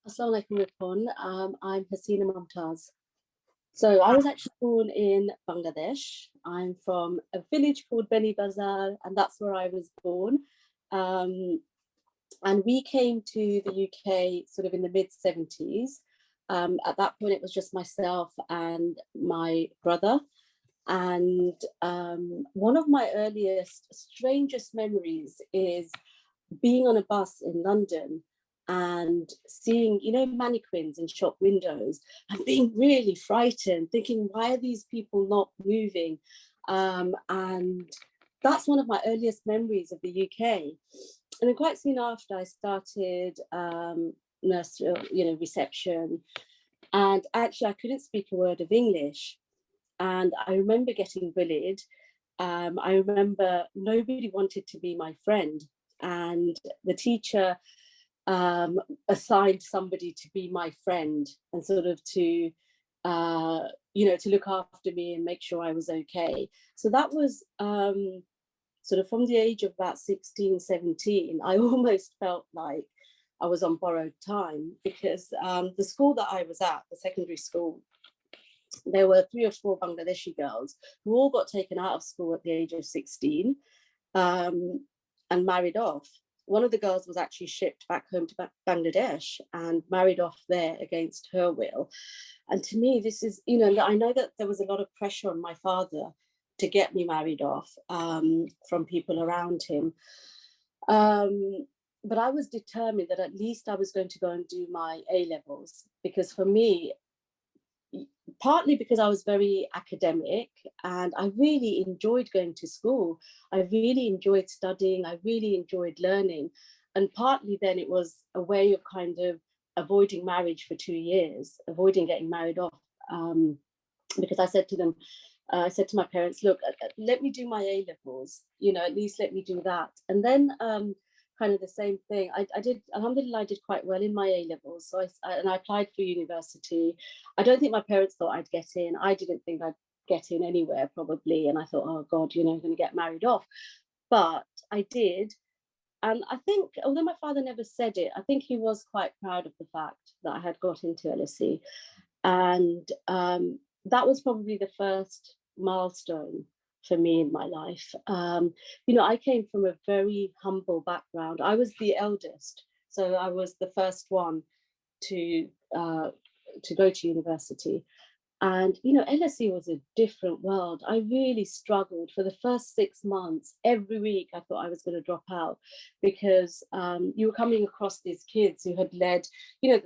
Assalamu alaikum, everyone. I'm Hasina Momtaz. So I was actually born in Bangladesh. I'm from a village called Beni Bazar, and that's where I was born. And we came to the UK sort of in the mid-70s. At that point, it was just myself and my brother. And one of my earliest, strangest memories is being on a bus in London and seeing, mannequins in shop windows and being really frightened, thinking, why are these people not moving? And that's one of my earliest memories of the UK. And then quite soon after, I started nursery, reception. And actually, I couldn't speak a word of English. And I remember getting bullied. I remember nobody wanted to be my friend. And the teacher assigned somebody to be my friend and sort of to look after me and make sure I was okay. So that was sort of from the age of about 16, 17, I almost felt like I was on borrowed time, because the school that I was at, the secondary school, there were 3 or 4 Bangladeshi girls who all got taken out of school at the age of 16 and married off. One of the girls was actually shipped back home to Bangladesh and married off there against her will. And to me, this is, I know that there was a lot of pressure on my father to get me married off from people around him. But I was determined that at least I was going to go and do my A-levels, because for me, partly because I was very academic and I really enjoyed going to school. I really enjoyed studying. I really enjoyed learning. And partly then it was a way of kind of avoiding marriage for 2 years, avoiding getting married off. Because I said to them, I said to my parents, look, let me do my A-levels, at least let me do that. And then kind of the same thing. I did, alhamdulillah, I did quite well in my A-levels. So I applied for university. I don't think my parents thought I'd get in. I didn't think I'd get in anywhere, probably. And I thought, oh God, I'm going to get married off. But I did. And I think, although my father never said it, I think he was quite proud of the fact that I had got into LSE. And that was probably the first milestone for me in my life. I came from a very humble background. I was the eldest, so I was the first one to go to university. And LSE was a different world. I really struggled for the first 6 months. Every week I thought I was going to drop out, because you were coming across these kids who had led,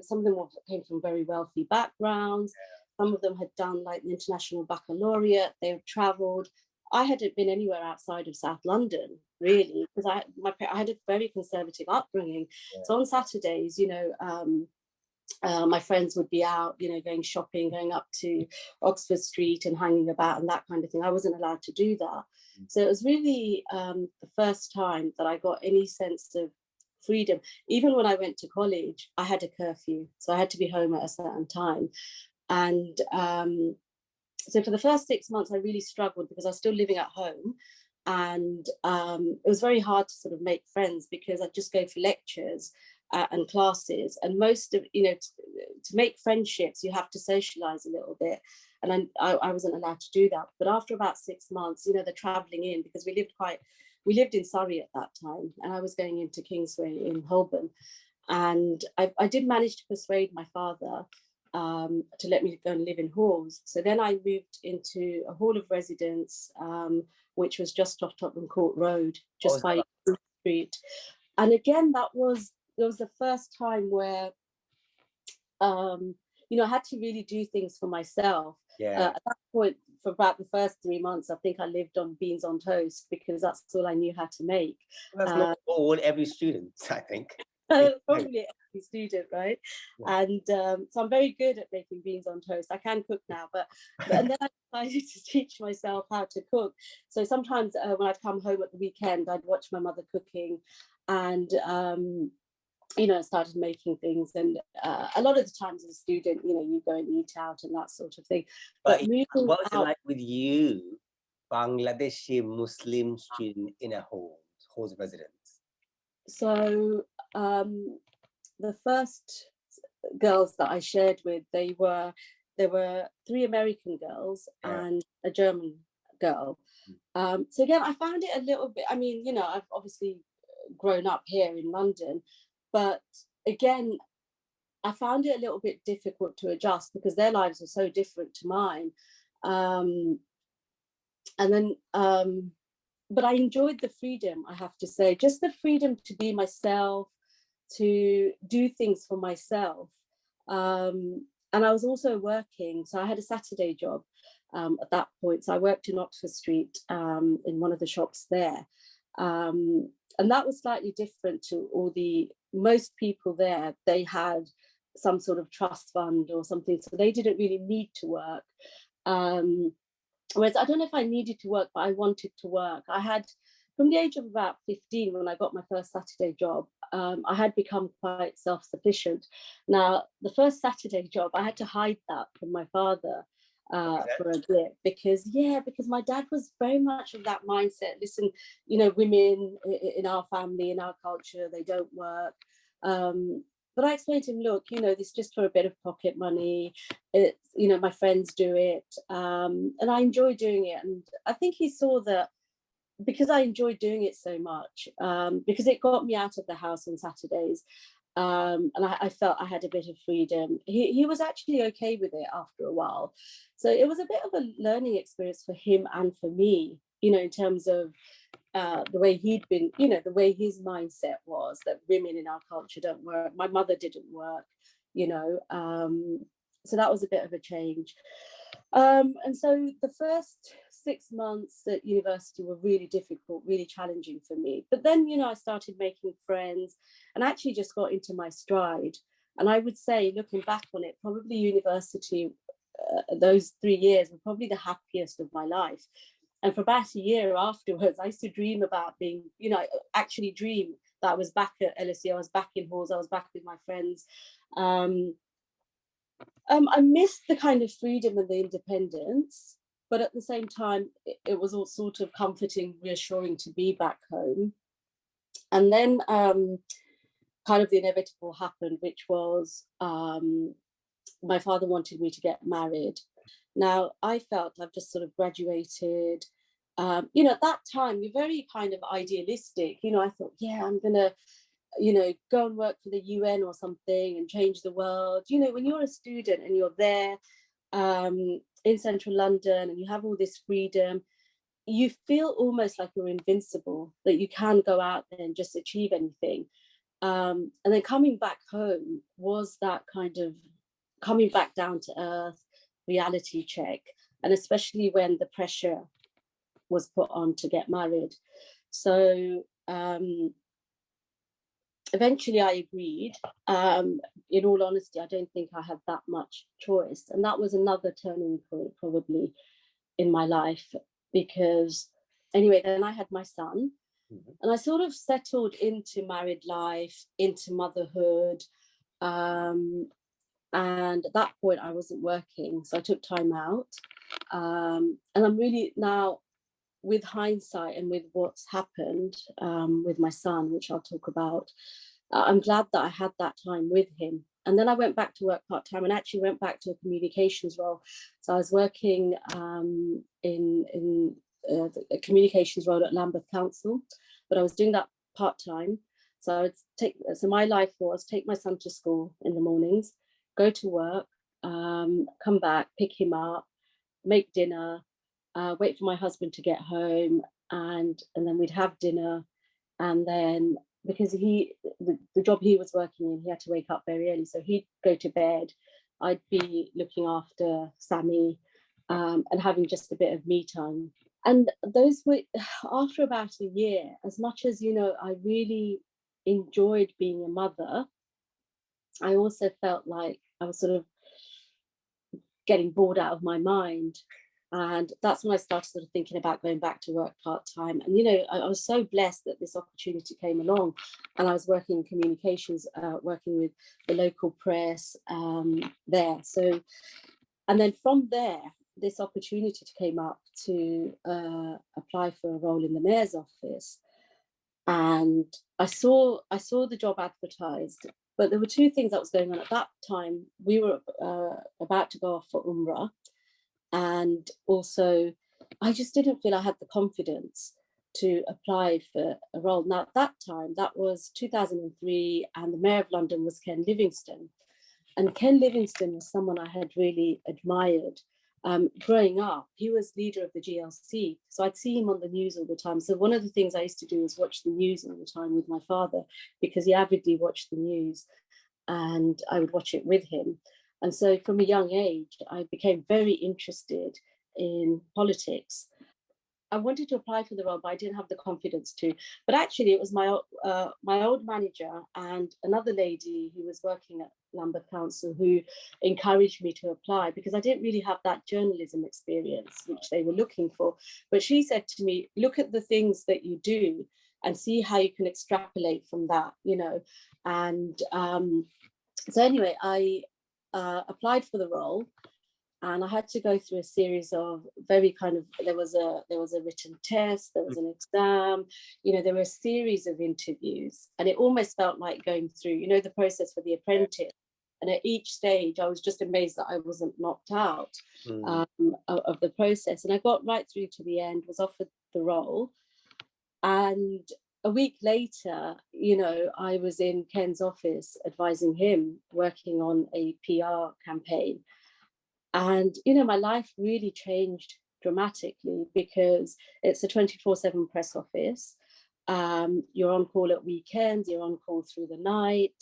some of them came from very wealthy backgrounds. Some of them had done like the international baccalaureate. They had traveled. I hadn't been anywhere outside of South London, really, because I had a very conservative upbringing. Yeah. So on Saturdays, my friends would be out, going shopping, going up to Oxford Street and hanging about and that kind of thing. I wasn't allowed to do that. So it was really the first time that I got any sense of freedom. Even when I went to college, I had a curfew. So I had to be home at a certain time. And so for the first 6 months, I really struggled because I was still living at home. And it was very hard to sort of make friends, because I'd just go for lectures and classes, and most of to make friendships you have to socialize a little bit, and I wasn't allowed to do that. But after about 6 months, the traveling in, because we lived in Surrey at that time, and I was going into Kingsway in Holborn, and I did manage to persuade my father to let me go and live in halls. So then I moved into a hall of residence, which was just off Tottenham Court Road, just by the street. And again, it was the first time where, I had to really do things for myself. Yeah. At that point, for about the first 3 months, I think I lived on beans on toast, because that's all I knew how to make. That's not all every student, I think. Probably every student, right? Yeah. And so I'm very good at making beans on toast. I can cook now, and then I decided to teach myself how to cook. So sometimes when I'd come home at the weekend, I'd watch my mother cooking, and started making things. And a lot of the times as a student, you go and eat out and that sort of thing. But what was it like with you, Bangladeshi Muslim student in a halls of residence? So the girls that I shared with, there were 3 American girls and a German girl. So again, I found it a little bit, I mean, you know, I've obviously grown up here in London, but again, I found it a little bit difficult to adjust because their lives are so different to mine. And then, but I enjoyed the freedom, I have to say, just the freedom to be myself, to do things for myself. And I was also working, so I had a Saturday job at that point. So I worked in Oxford Street in one of the shops there. And that was slightly different to most people there. They had some sort of trust fund or something, so they didn't really need to work. Whereas I don't know if I needed to work, but I wanted to work. I had, from the age of about 15, when I got my first Saturday job, I had become quite self-sufficient. Now, the first Saturday job, I had to hide that from my father for a bit because my dad was very much of that mindset. Listen, you know, women in our family, in our culture, they don't work. But I explained to him, look, you know, this is just for a bit of pocket money. It's, you know, my friends do it. And I enjoy doing it. And I think he saw that because I enjoyed doing it so much, because it got me out of the house on Saturdays. And I felt I had a bit of freedom. He was actually okay with it after a while. So it was a bit of a learning experience for him and for me, you know, in terms of the way he'd been, you know, the way his mindset was that women in our culture don't work. My mother didn't work, you know, so that was a bit of a change. And so the first 6 months at university were really difficult, really challenging for me. But then, you know, I started making friends and actually just got into my stride. And I would say, looking back on it, probably university, those 3 years were probably the happiest of my life. And for about a year afterwards, I used to dream about being, you know, actually dream that I was back at LSE, I was back in halls, I was back with my friends. I missed the kind of freedom and the independence, but at the same time, it was all sort of comforting, reassuring to be back home. And then kind of the inevitable happened, which was my father wanted me to get married. Now, I felt I've just sort of graduated. You know, at that time, you're very kind of idealistic. You know, I thought, yeah, I'm going to, you know, go and work for the UN or something and change the world. You know, when you're a student and you're there in central London and you have all this freedom, you feel almost like you're invincible, that you can go out there and just achieve anything. And then coming back home was that kind of coming back down to earth, reality check, and especially when the pressure was put on to get married. So eventually I agreed. In all honesty, I don't think I had that much choice. And that was another turning point probably in my life, because anyway, then I had my son. And I sort of settled into married life, into motherhood. And at that point, I wasn't working. So I took time out. And I'm really now, with hindsight and with what's happened with my son, which I'll talk about, I'm glad that I had that time with him. And then I went back to work part-time and actually went back to a communications role. So I was working in a communications role at Lambeth Council, but I was doing that part-time. So my life was take my son to school in the mornings, go to work, come back, pick him up, make dinner, wait for my husband to get home, and then we'd have dinner. And then because the job he was working in, he had to wake up very early, so he'd go to bed. I'd be looking after Sammy and having just a bit of me time. And those were, after about a year, as much as, you know, I really enjoyed being a mother, I also felt like I was sort of getting bored out of my mind. And that's when I started sort of thinking about going back to work part-time. And, you know, I was so blessed that this opportunity came along, and I was working in communications, working with the local press there. So, and then from there, this opportunity came up to apply for a role in the mayor's office. And I saw the job advertised, But there were two things that was going on at that time. We were about to go off for Umrah, and also I just didn't feel I had the confidence to apply for a role. Now, at that time, that was 2003, and the Mayor of London was Ken Livingstone. And Ken Livingstone was someone I had really admired. Growing up, he was leader of the GLC. So I'd see him on the news all the time. So one of the things I used to do was watch the news all the time with my father, because he avidly watched the news, and I would watch it with him. And so from a young age, I became very interested in politics. I wanted to apply for the role, but I didn't have the confidence to. But actually, it was my old manager and another lady who was working at Lambeth Council who encouraged me to apply, because I didn't really have that journalism experience which they were looking for. But she said to me, look at the things that you do and see how you can extrapolate from that, you know. And so anyway, I applied for the role. And I had to go through a series of very kind of, there was a written test, there was an exam, you know, there were a series of interviews, and it almost felt like going through, you know, the process for the apprentice. And at each stage, I was just amazed that I wasn't knocked out of the process. And I got right through to the end, was offered the role. And a week later, you know, I was in Ken's office advising him, working on a PR campaign. And, you know, my life really changed dramatically, because it's a 24/7 press office. You're on call at weekends, you're on call through the night.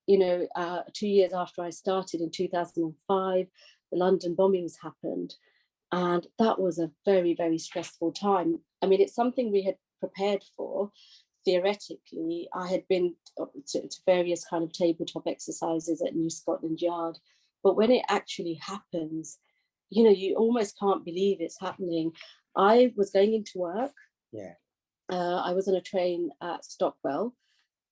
You know, 2 years after I started in 2005, the London bombings happened. And that was a very, very stressful time. I mean, it's something we had prepared for. Theoretically, I had been to various kind of tabletop exercises at New Scotland Yard. But when it actually happens, you know, you almost can't believe it's happening. I was going into work. Yeah. I was on a train at Stockwell,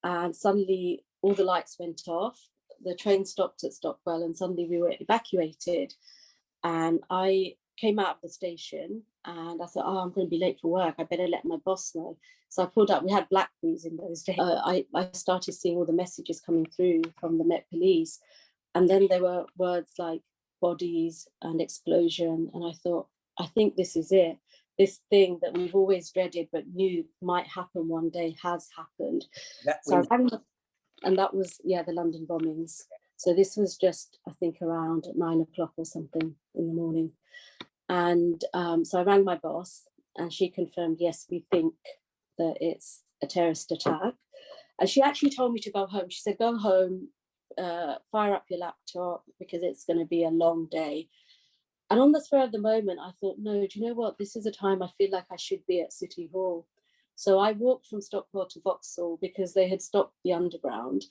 and suddenly all the lights went off. The train stopped at Stockwell, and suddenly we were evacuated. And I came out of the station, and I thought, oh, I'm going to be late for work. I better let my boss know. So I pulled up. We had Blackberries in those days. I started seeing all the messages coming through from the Met Police. And then there were words like bodies and explosion. And I thought, I think this is it. This thing that we've always dreaded but knew might happen one day has happened. And that was, yeah, the London bombings. So this was just, I think, around 9 o'clock or something in the morning. And so I rang my boss, and she confirmed, yes, we think that it's a terrorist attack. And she actually told me to go home. She said, go home, fire up your laptop, because it's going to be a long day. And on the spur of the moment, I thought, no, do you know what? This is a time I feel like I should be at City Hall. So I walked from Stockwell to Vauxhall, because they had stopped the underground,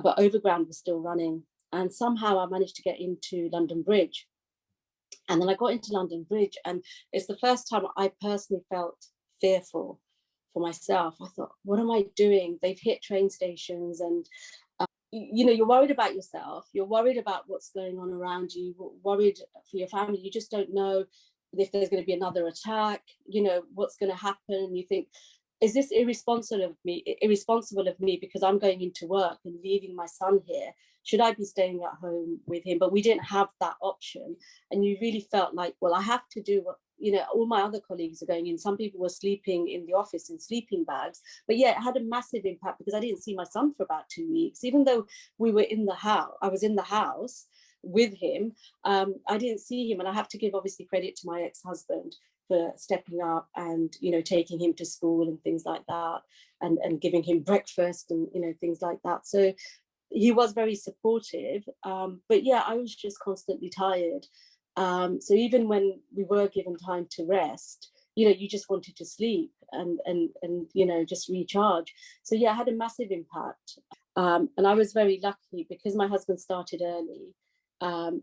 but overground was still running. And somehow I managed to get into London Bridge. And then I got into London Bridge, and it's the first time I personally felt fearful for myself. I thought, what am I doing? They've hit train stations, and you know, you're worried about yourself, you're worried about what's going on around you, worried for your family. You just don't know if there's going to be another attack, you know, what's going to happen. You think, is this irresponsible of me because I'm going into work and leaving my son here? Should I be staying at home with him? But we didn't have that option. And you really felt like, well, I have to do what, you know, all my other colleagues are going in. Some people were sleeping in the office in sleeping bags. But yeah, it had a massive impact, because I didn't see my son for about 2 weeks. Even though we were in the house, I was in the house with him, I didn't see him. And I have to give obviously credit to my ex-husband for stepping up and, you know, taking him to school and things like that, and giving him breakfast and, you know, things like that. So he was very supportive. But yeah, I was just constantly tired. So even when we were given time to rest, you know, you just wanted to sleep and you know, just recharge. So yeah, it had a massive impact. And I was very lucky, because my husband started early.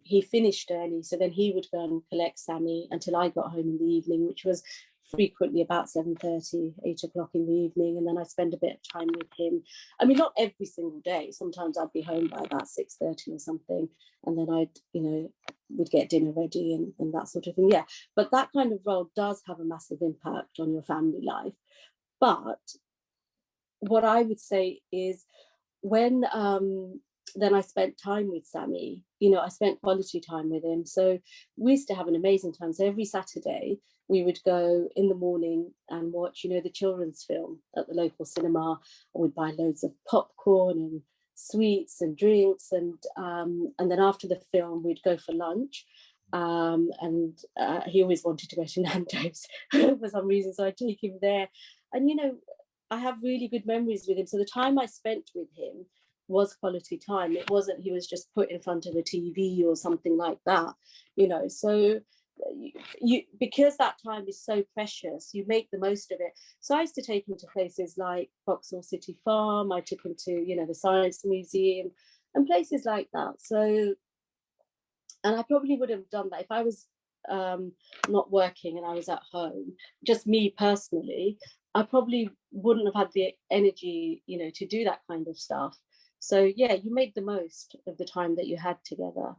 He finished early, so then he would go and collect Sammy until I got home in the evening, which was frequently about 7:30, 8 o'clock in the evening. And then I spend a bit of time with him. I mean, not every single day. Sometimes I'd be home by about 6:30 or something, and then I'd, you know, would get dinner ready and that sort of thing. Yeah, but that kind of role does have a massive impact on your family life. But what I would say is, when then I spent time with Sammy, you know, I spent quality time with him. So we used to have an amazing time. So every Saturday we would go in the morning and watch, you know, the children's film at the local cinema. We'd buy loads of popcorn and sweets and drinks, and then after the film we'd go for lunch. And he always wanted to go to Nando's for some reason, so I'd take him there. And you know, I have really good memories with him. So the time I spent with him was quality time. It wasn't he was just put in front of a TV or something like that, you know. So you because that time is so precious, you make the most of it. So I used to take him to places like Vauxhall City Farm. I took him to, you know, the Science Museum and places like that. So, and I probably would have done that if I was not working and I was at home, just me personally. I probably wouldn't have had the energy, you know, to do that kind of stuff. So yeah, you made the most of the time that you had together.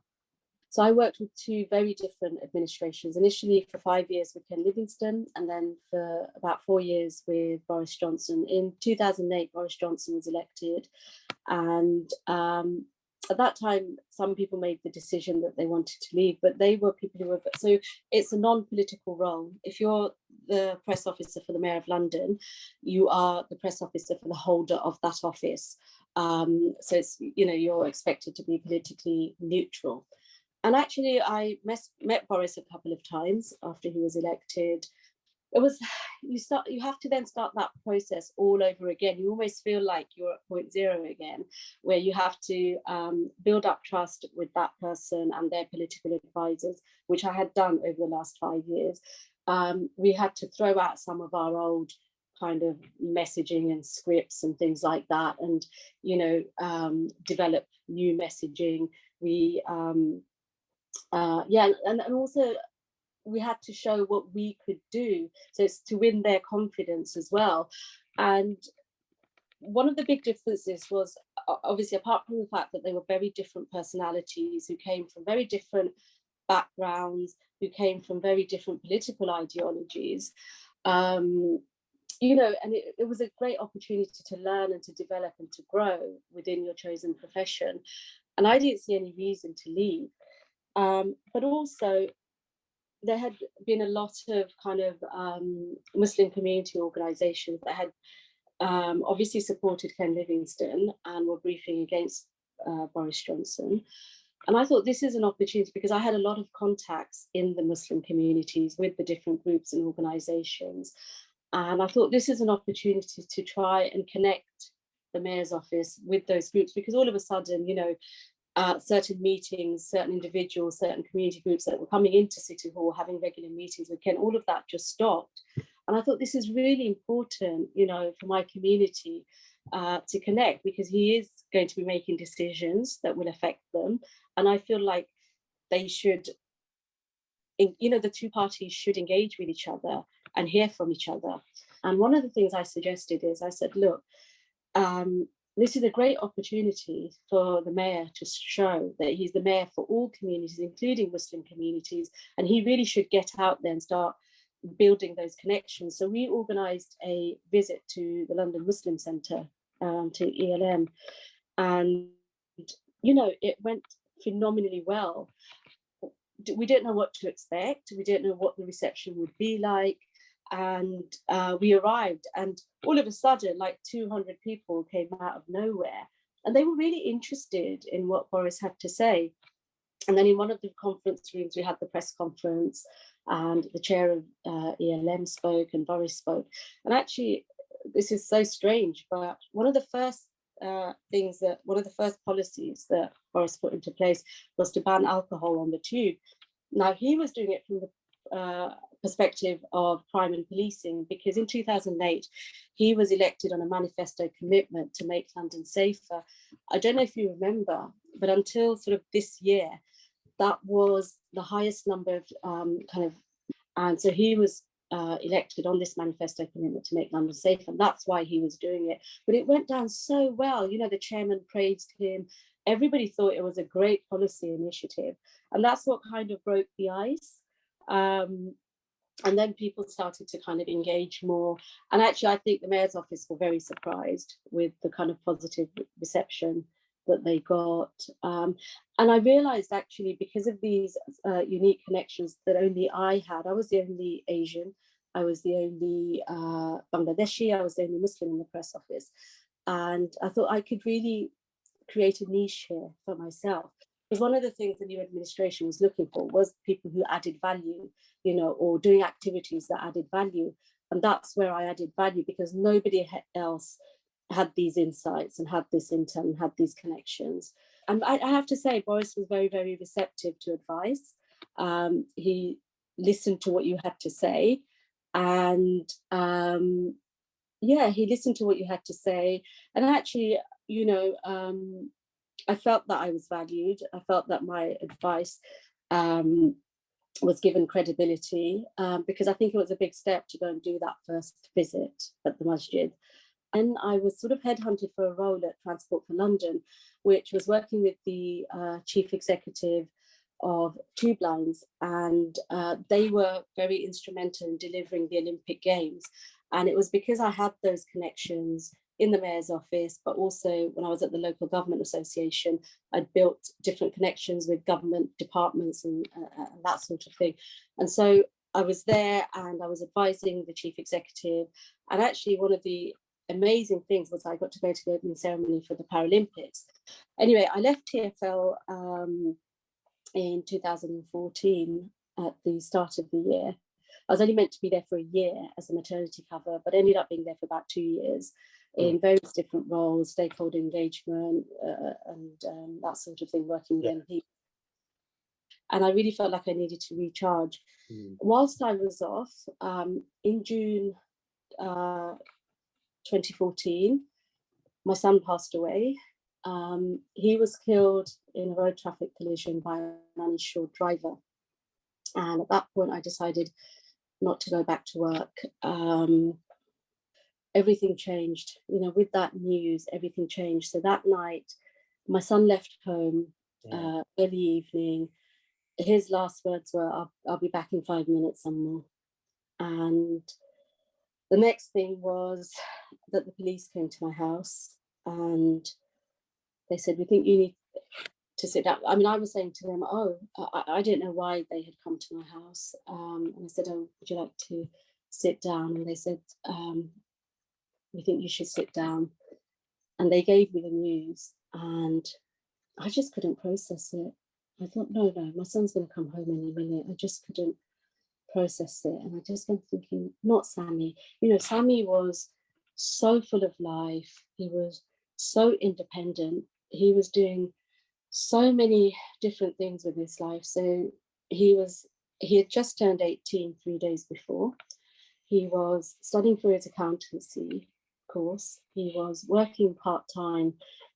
So I worked with two very different administrations, initially for 5 years with Ken Livingstone, and then for about 4 years with Boris Johnson. In 2008, Boris Johnson was elected. And at that time, some people made the decision that they wanted to leave, but they were people who were, so it's a non-political role. If you're the press officer for the Mayor of London, you are the press officer for the holder of that office. So it's, you know, you're expected to be politically neutral. And actually, I met Boris a couple of times after he was elected. It was you have to then start that process all over again. You almost feel like you're at point zero again, where you have to build up trust with that person and their political advisors, which I had done over the last 5 years. We had to throw out some of our old kind of messaging and scripts and things like that, and you know, develop new messaging. We and also we had to show what we could do, so it's to win their confidence as well. And one of the big differences was obviously, apart from the fact that they were very different personalities who came from very different backgrounds, who came from very different political ideologies, you know, and it was a great opportunity to learn and to develop and to grow within your chosen profession. And I didn't see any reason to leave. But also, there had been a lot of kind of Muslim community organisations that had obviously supported Ken Livingstone and were briefing against Boris Johnson. And I thought this is an opportunity, because I had a lot of contacts in the Muslim communities with the different groups and organisations. And I thought this is an opportunity to try and connect the mayor's office with those groups, because all of a sudden, you know, certain meetings, certain individuals, certain community groups that were coming into City Hall, having regular meetings with Ken, all of that just stopped. And I thought this is really important, you know, for my community to connect, because he is going to be making decisions that will affect them. And I feel like they should, you know, the two parties should engage with each other and hear from each other. And one of the things I suggested is, I said, look, this is a great opportunity for the mayor to show that he's the mayor for all communities, including Muslim communities, and he really should get out there and start building those connections. So we organised a visit to the London Muslim Centre, to ELM, and you know, it went phenomenally well. We didn't know what to expect. We didn't know what the reception would be like. And we arrived, and all of a sudden, like 200 people came out of nowhere, and they were really interested in what Boris had to say. And then in one of the conference rooms, we had the press conference, and the chair of ELM spoke, and Boris spoke. And actually, this is so strange, but one of the first policies that Boris put into place was to ban alcohol on the tube. Now, he was doing it from the perspective of crime and policing, because in 2008 he was elected on a manifesto commitment to make London safer. I don't know if you remember, but until sort of this year, that was the highest number of and so he was elected on this manifesto commitment to make London safer, and that's why he was doing it. But it went down so well. You know, the chairman praised him. Everybody thought it was a great policy initiative, and that's what kind of broke the ice. And then people started to kind of engage more. And actually, I think the mayor's office were very surprised with the kind of positive reception that they got. And I realized actually, because of these unique connections that only I had, I was the only Asian, I was the only Bangladeshi, I was the only Muslim in the press office. And I thought I could really create a niche here for myself. Because one of the things the new administration was looking for was people who added value, or doing activities that added value. And that's where I added value, because nobody else had these insights and had this intel and had these connections. And I have to say, Boris was very, very receptive to advice. He listened to what you had to say. And he listened to what you had to say. And actually, I felt that I was valued. I felt that my advice was given credibility, because I think it was a big step to go and do that first visit at the masjid. And I was sort of headhunted for a role at Transport for London, which was working with the chief executive of Tube Lines, and they were very instrumental in delivering the Olympic Games. And it was because I had those connections in the mayor's office, but also when I was at the local government association, I'd built different connections with government departments and that sort of thing. And so I was there and I was advising the chief executive. And actually, one of the amazing things was I got to go to the opening ceremony for the Paralympics. Anyway, I left TfL in 2014 at the start of the year. I was only meant to be there for a year as a maternity cover, but ended up being there for about 2 years in various different roles, stakeholder engagement and that sort of thing, working with MPs. And I really felt like I needed to recharge. Whilst I was off, in June 2014, my son passed away. He was killed in a road traffic collision by an uninsured driver. And at that point, I decided not to go back to work. Everything changed, with that news, everything changed. So that night, my son left home early evening. His last words were, I'll be back in 5 minutes or more. And the next thing was that the police came to my house and they said, we think you need to sit down. I mean, I was saying to them, I didn't know why they had come to my house. And I said, would you like to sit down? And they said, we think you should sit down. And they gave me the news and I just couldn't process it. I thought, no, my son's going to come home any minute. I just couldn't process it. And I just kept thinking, not Sammy. Sammy was so full of life. He was so independent. He was doing so many different things with his life. So he had just turned 18 3 days before. He was studying for his accountancy course. He was working part-time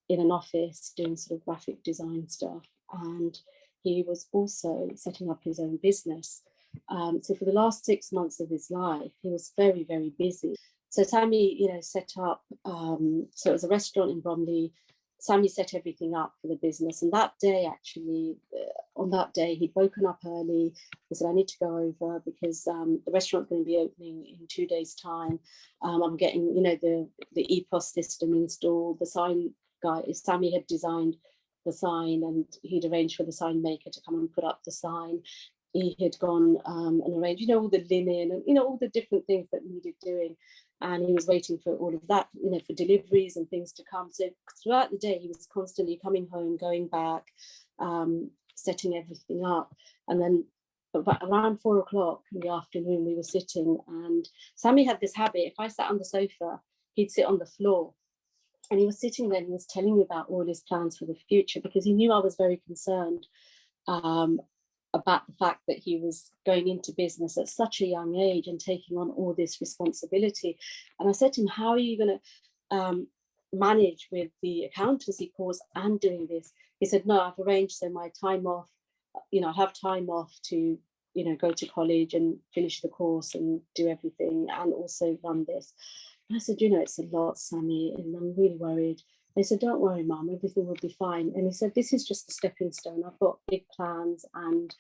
in an office doing sort of graphic design stuff. And he was also setting up his own business. So for the last 6 months of his life, he was very, very busy. So Sammy, set up, so it was a restaurant in Bromley. Sammy set everything up for the business. And that day, actually, on that day, he'd woken up early. He said, I need to go over because the restaurant's going to be opening in 2 days' time. I'm getting, the EPOS system installed. The sign guy, Sammy had designed the sign and he'd arranged for the sign maker to come and put up the sign. He had gone and arranged, all the linen and, all the different things that needed doing. And he was waiting for all of that, for deliveries and things to come. So throughout the day, he was constantly coming home, going back, setting everything up. And then around 4 o'clock in the afternoon, we were sitting and Sammy had this habit. If I sat on the sofa, he'd sit on the floor. And he was sitting there and he was telling me about all his plans for the future because he knew I was very concerned about the fact that he was going into business at such a young age and taking on all this responsibility. And I said to him, how are you going to manage with the accountancy course and doing this? He said, no, I've arranged so my time off, I have time off to, go to college and finish the course and do everything and also run this. And I said, it's a lot, Sammy, and I'm really worried. They said, don't worry, Mum, everything will be fine. And he said, this is just a stepping stone. I've got big plans and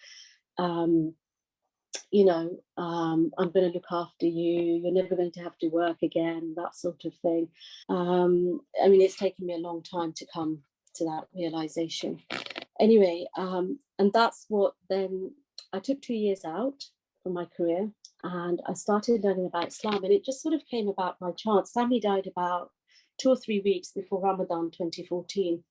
you know, I'm going to look after you, you're never going to have to work again, that sort of thing. I mean, it's taken me a long time to come to that realization. Anyway, and that's what then I took 2 years out from my career and I started learning about Islam, and it just sort of came about by chance. Sami died about 2 or 3 weeks before Ramadan 2014.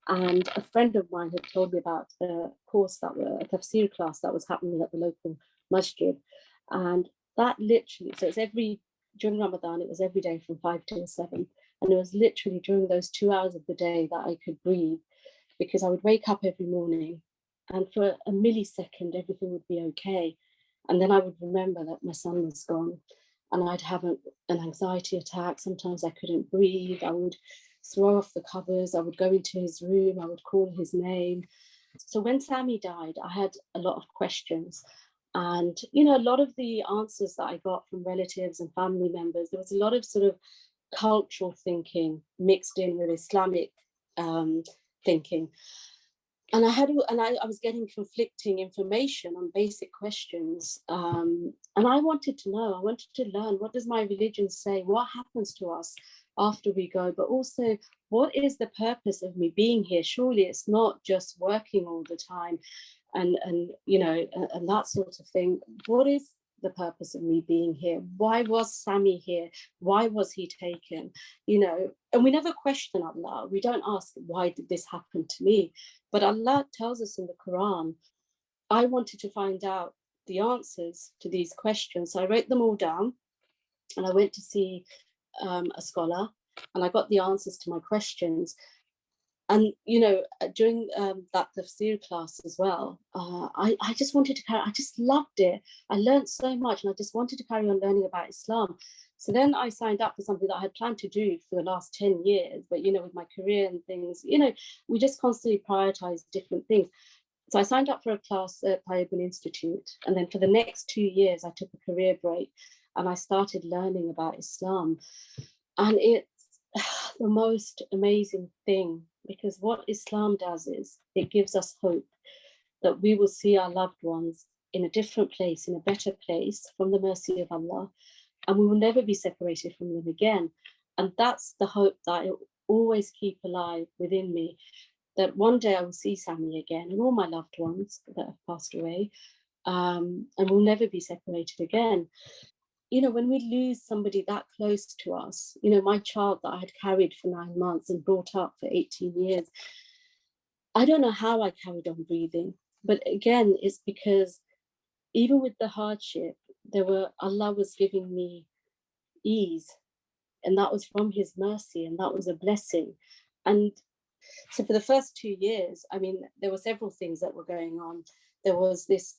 And a friend of mine had told me about a course a tafsir class that was happening at the local masjid. And that literally, so during Ramadan, it was every day from 5 till 7. And it was literally during those 2 hours of the day that I could breathe, because I would wake up every morning and for a millisecond, everything would be okay. And then I would remember that my son was gone and I'd have an anxiety attack. Sometimes I couldn't breathe. I would throw off the covers. I would go into his room. I would call his name. So when Sami died, I had a lot of questions. And, you know, a lot of the answers that I got from relatives and family members, there was a lot of sort of cultural thinking mixed in with Islamic thinking. And I was getting conflicting information on basic questions. And I wanted to know, I wanted to learn, what does my religion say? What happens to us after we go? But also, what is the purpose of me being here? Surely it's not just working all the time and you know, and that sort of thing. What is the purpose of me being here? Why was Sami here? Why was he taken? You know, and we never question Allah. We don't ask, why did this happen to me? But Allah tells us in the Quran. I wanted to find out the answers to these questions. So I wrote them all down and I went to see a scholar and I got the answers to my questions. And, you know, during that tafsir class as well, I just wanted to I just loved it. I learned so much and I just wanted to carry on learning about Islam. So then I signed up for something that I had planned to do for the last 10 years. But, you know, with my career and things, you know, we just constantly prioritize different things. So I signed up for a class at Tayyibun Institute. And then for the next 2 years, I took a career break and I started learning about Islam. And it's the most amazing thing, because what Islam does is it gives us hope that we will see our loved ones in a different place, in a better place from the mercy of Allah, and we will never be separated from them again. And that's the hope that I always keep alive within me, that one day I will see Sami again and all my loved ones that have passed away, and we'll never be separated again. You know, when we lose somebody that close to us, you know, my child that I had carried for 9 months and brought up for 18 years, I don't know how I carried on breathing. But again, it's because even with the hardship, Allah was giving me ease, and that was from his mercy, and that was a blessing. And so for the first 2 years, I mean, there were several things that were going on. There was this,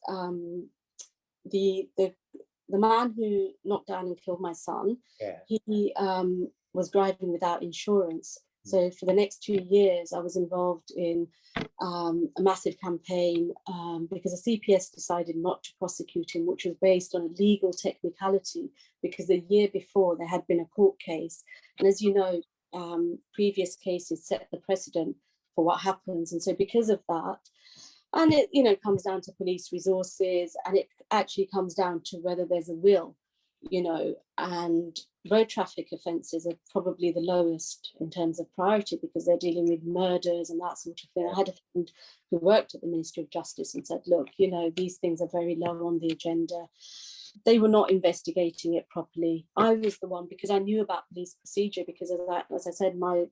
the man who knocked down and killed my son, he was driving without insurance. So for the next 2 years, I was involved in a massive campaign because the CPS decided not to prosecute him, which was based on a legal technicality, because the year before there had been a court case. And as you know, previous cases set the precedent for what happens. And so because of that, and it, you know, comes down to police resources, and it actually comes down to whether there's a will, you know, and road traffic offences are probably the lowest in terms of priority because they're dealing with murders and that sort of thing. I had a friend who worked at the Ministry of Justice and said, look, you know, these things are very low on the agenda. They were not investigating it properly. I was the one, because I knew about police procedure, because as I said, my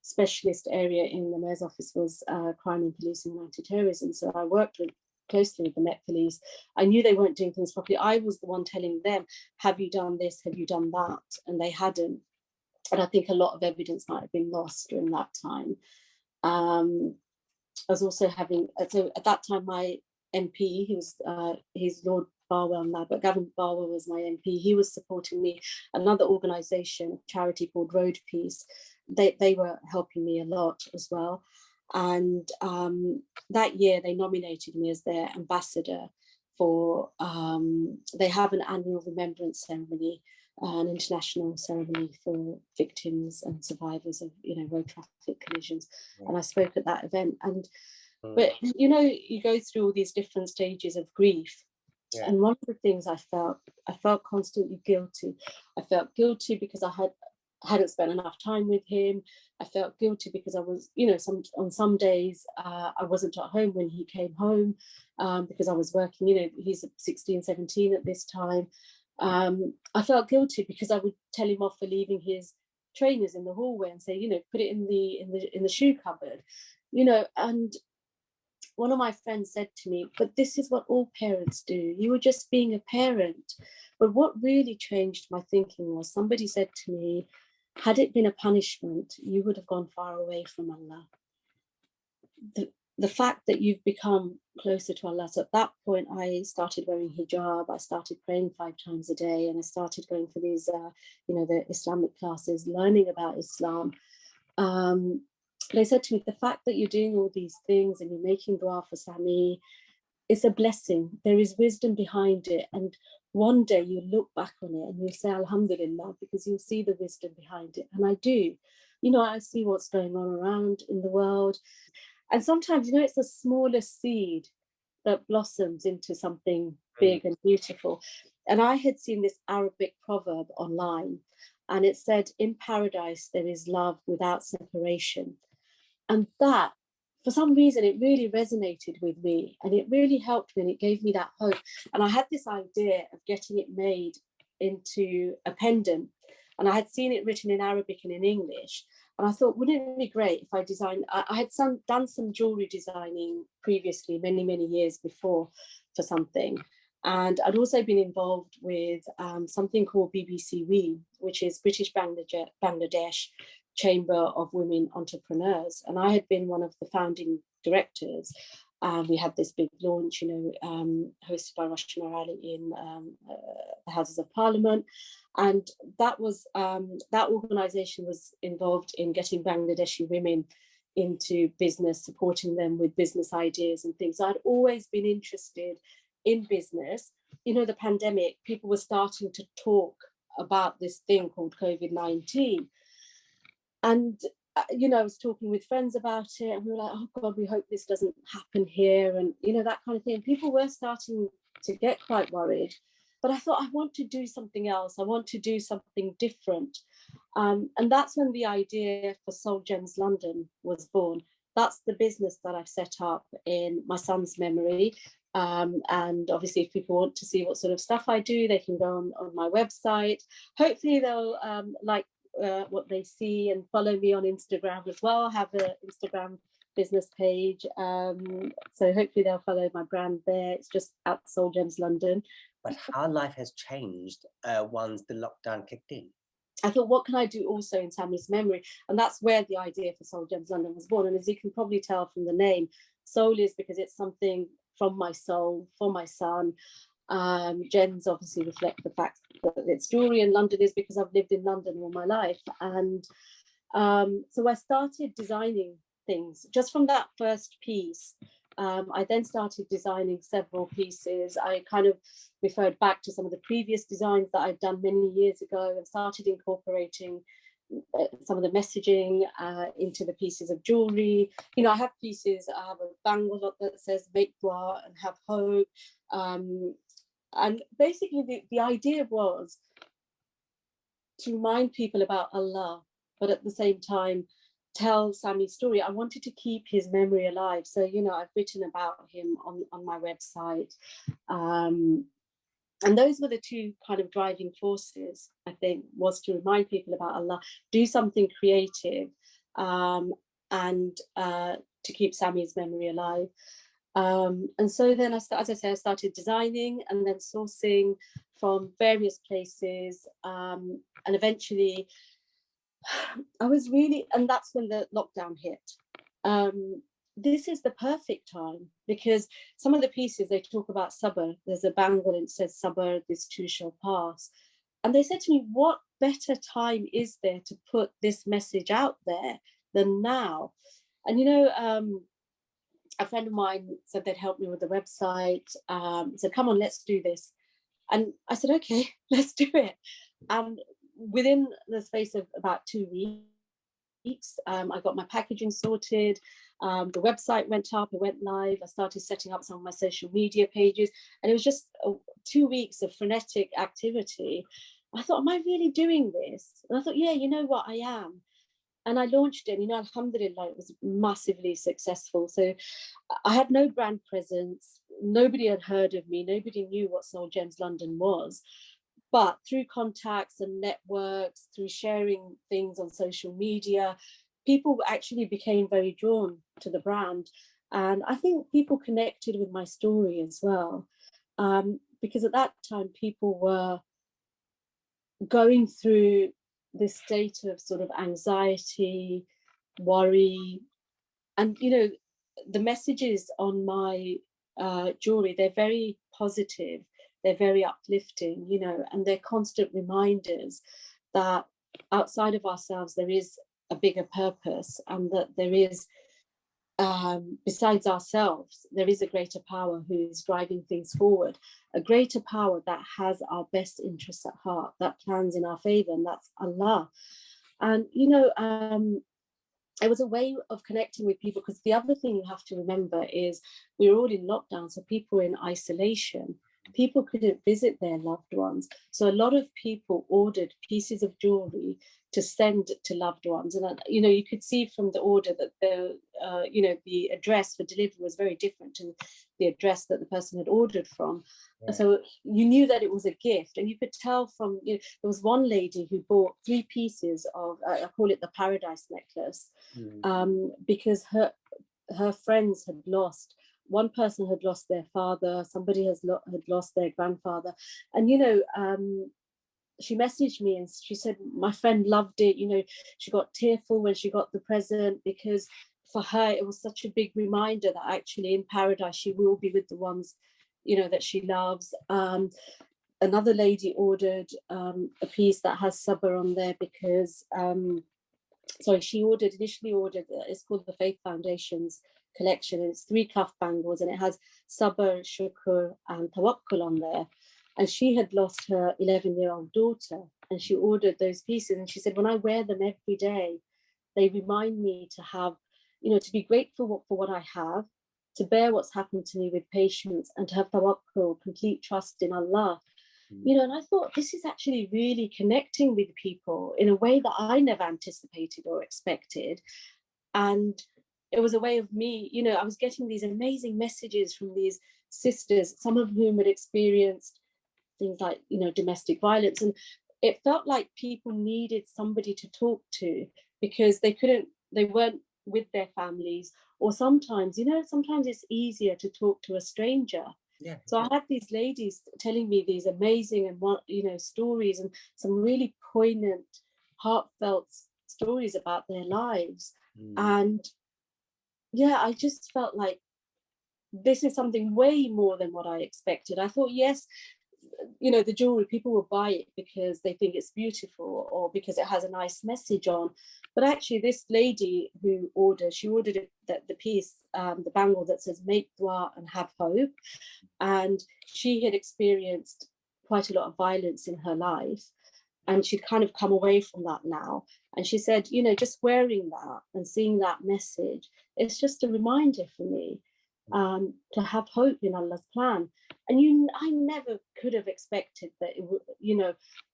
specialist area in the Mayor's office was crime and policing and anti-terrorism. So I worked closely with the Met Police. I knew they weren't doing things properly. I was the one telling them, have you done this? Have you done that? And they hadn't. And I think a lot of evidence might have been lost during that time. I was also having, so at that time, my MP, he's Lord Barwell now, but Gavin Barwell was my MP. He was supporting me. Another organisation, charity called Road Peace, they were helping me a lot as well. And that year they nominated me as their ambassador for, they have an annual remembrance ceremony, an international ceremony for victims and survivors of, you know, road traffic collisions. And I spoke at that event. And but, you know, you go through all these different stages of grief. Yeah. And one of the things I felt constantly guilty. I felt guilty because I hadn't spent enough time with him. I felt guilty because I was, on some days I wasn't at home when he came home, because I was working. He's 16, 17 at this time. I felt guilty because I would tell him off for leaving his trainers in the hallway and say, put it in the shoe cupboard, and one of my friends said to me, but this is what all parents do. You were just being a parent. But what really changed my thinking was somebody said to me, had it been a punishment, you would have gone far away from Allah. The fact that you've become closer to Allah. So at that point, I started wearing hijab. I started praying 5 times a day, and I started going for these, the Islamic classes, learning about Islam. They said to me, the fact that you're doing all these things and you're making dua for Sami, it's a blessing. There is wisdom behind it. And one day you look back on it and you'll say, Alhamdulillah, because you'll see the wisdom behind it. And I do. I see what's going on around in the world. And sometimes, it's the smallest seed that blossoms into something big and beautiful. And I had seen this Arabic proverb online, and it said, in paradise, there is love without separation. And that, for some reason, it really resonated with me, and it really helped me, and it gave me that hope. And I had this idea of getting it made into a pendant, and I had seen it written in Arabic and in English. And I thought, wouldn't it be great if I designed, I had done some jewellery designing previously, many, many years before, for something. And I'd also been involved with something called BBCW, which is British Bangladesh Chamber of Women Entrepreneurs. And I had been one of the founding directors. We had this big launch, hosted by Rashna Ali in the Houses of Parliament. And that organisation was involved in getting Bangladeshi women into business, supporting them with business ideas and things. So I'd always been interested in business. The pandemic, people were starting to talk about this thing called COVID-19. And, I was talking with friends about it, and we were like, oh God, we hope this doesn't happen here. And, that kind of thing. People were starting to get quite worried. But I thought, I want to do something else. I want to do something different. And that's when the idea for Soul Gems London was born. That's the business that I've set up in my son's memory. And obviously, if people want to see what sort of stuff I do, they can go on my website. Hopefully, they'll like what they see and follow me on Instagram as well. I have an Instagram business page. So hopefully, they'll follow my brand there. It's just at Soul Gems London. But how life has changed once the lockdown kicked in. I thought, what can I do also in Sami's memory? And that's where the idea for Soul Gems London was born. And as you can probably tell from the name, soul is because it's something from my soul, for my son. Gems obviously reflect the fact that it's jewellery, and London is because I've lived in London all my life. And so I started designing things just from that first piece. I then started designing several pieces. I kind of referred back to some of the previous designs that I'd done many years ago and started incorporating some of the messaging into the pieces of jewellery. I have pieces, I have a bangle that says make dua and have hope. And basically the idea was to remind people about Allah, but at the same time, tell Sami's story. I wanted to keep his memory alive. So, I've written about him on my website. And those were the two kind of driving forces, I think, was to remind people about Allah, do something creative, and to keep Sami's memory alive. And so then, as I say, I started designing and then sourcing from various places. And eventually, and that's when the lockdown hit. This is the perfect time because some of the pieces, they talk about sabr. There's a bangle and it says sabr, this too shall pass. And they said to me, what better time is there to put this message out there than now? And, a friend of mine said they'd help me with the website. Said, come on, let's do this. And I said, okay, let's do it. And within the space of about 2 weeks, weeks. I got my packaging sorted. The website went up, it went live. I started setting up some of my social media pages, and it was just 2 weeks of frenetic activity. I thought, am I really doing this? And I thought, yeah, you know what, I am. And I launched it, and, alhamdulillah, it was massively successful. So I had no brand presence. Nobody had heard of me. Nobody knew what Soul Gems London was. But through contacts and networks, through sharing things on social media, people actually became very drawn to the brand. And I think people connected with my story as well. Because at that time, people were going through this state of sort of anxiety, worry, and the messages on my jewelry, they're very positive, they're very uplifting, and they're constant reminders that outside of ourselves there is a bigger purpose, and that there is, besides ourselves, there is a greater power who is driving things forward, a greater power that has our best interests at heart, that plans in our favor, and that's Allah. And it was a way of connecting with people, because the other thing you have to remember is we're all in lockdown, so people were in isolation. People couldn't visit their loved ones. So a lot of people ordered pieces of jewelry to send to loved ones. And, you could see from the order that the address for delivery was very different to the address that the person had ordered from. Yeah. So you knew that it was a gift, and you could tell from, there was one lady who bought 3 pieces of, I call it the paradise necklace, because her friends had lost, one person had lost their father, somebody had lost their grandfather. And, she messaged me and she said, my friend loved it. She got tearful when she got the present, because for her, it was such a big reminder that actually in paradise, she will be with the ones, that she loves. Another lady ordered a piece that has sabr on there because, she initially ordered, it's called the Faith Foundation's collection, and it's 3 cuff bangles, and it has sabr, shukr, and tawakkul on there. And she had lost her 11-year-old daughter, and she ordered those pieces. And she said, when I wear them every day, they remind me to have, to be grateful for what I have, to bear what's happened to me with patience, and to have tawakkul, complete trust in Allah. And I thought, this is actually really connecting with people in a way that I never anticipated or expected. And it was a way of me, I was getting these amazing messages from these sisters, some of whom had experienced things like, domestic violence. And it felt like people needed somebody to talk to, because they weren't with their families. Or sometimes it's easier to talk to a stranger. Yeah. So I had these ladies telling me these amazing and stories, and some really poignant, heartfelt stories about their lives. And yeah, I just felt like this is something way more than what I expected. I thought, yes, the jewelry, people will buy it because they think it's beautiful or because it has a nice message on. But actually, this lady who she ordered the piece, the bangle that says make dua and have hope. And she had experienced quite a lot of violence in her life, and she'd kind of come away from that now. And she said, just wearing that and seeing that message, it's just a reminder for me to have hope in Allah's plan. And I never could have expected that it would,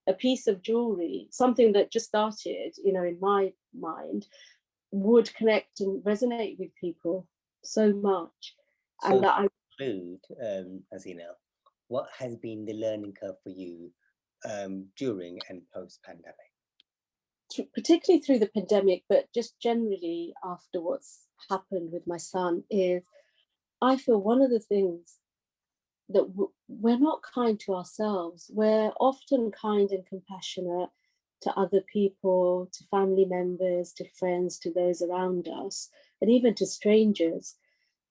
a piece of jewelry, something that just started, in my mind, would connect and resonate with people so much. So and that I conclude, Hasina, what has been the learning curve for you during and post-pandemic? Particularly through the pandemic, but just generally after what's happened with my son, is I feel one of the things that we're not kind to ourselves. We're often kind and compassionate to other people, to family members, to friends, to those around us, and even to strangers.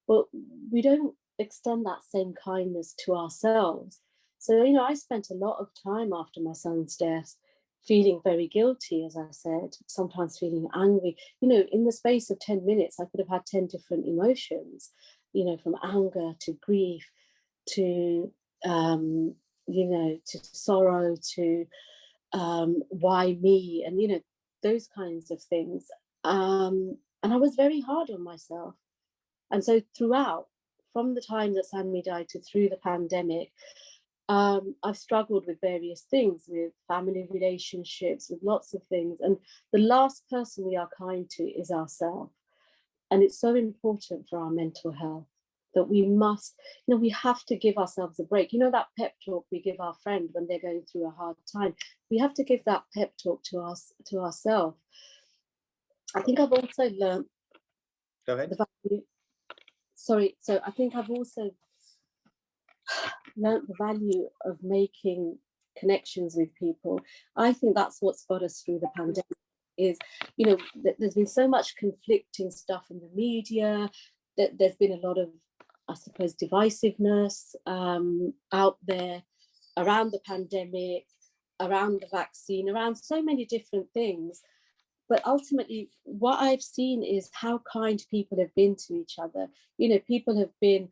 But we don't extend that same kindness to ourselves. So, I spent a lot of time after my son's death feeling very guilty, as I said, sometimes feeling angry. In the space of 10 minutes, I could have had 10 different emotions, from anger to grief, to to sorrow, to why me, and those kinds of things. And I was very hard on myself. And so throughout, from the time that Sammy died to through the pandemic, I've struggled with various things, with family relationships, with lots of things. And the last person we are kind to is ourselves. And it's so important for our mental health that we must, we have to give ourselves a break. That pep talk we give our friend when they're going through a hard time, we have to give that pep talk to us, to ourselves. I think I've also learned Go ahead. the value. Sorry, so I think I've also learned the value of making connections with people. I think that's what's got us through the pandemic. Is, there's been so much conflicting stuff in the media, that there's been a lot of, I suppose, divisiveness out there around the pandemic, around the vaccine, around so many different things. But ultimately, what I've seen is how kind people have been to each other. People have been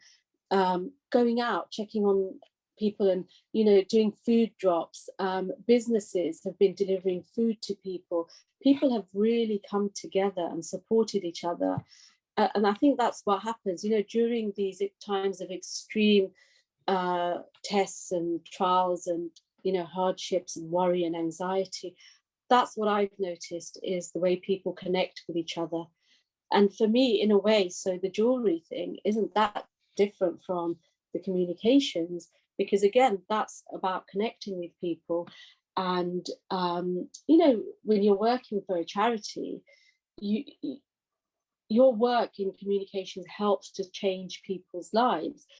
going out, checking on people, and doing food drops. Businesses have been delivering food to people. People have really come together and supported each other. And I think that's what happens, during these times of extreme tests and trials and, hardships and worry and anxiety. That's what I've noticed, is the way people connect with each other. And for me, in a way, so the jewellery thing isn't that different from the communications, because again, that's about connecting with people. And when you're working for a charity, your work in communications helps to change people's lives.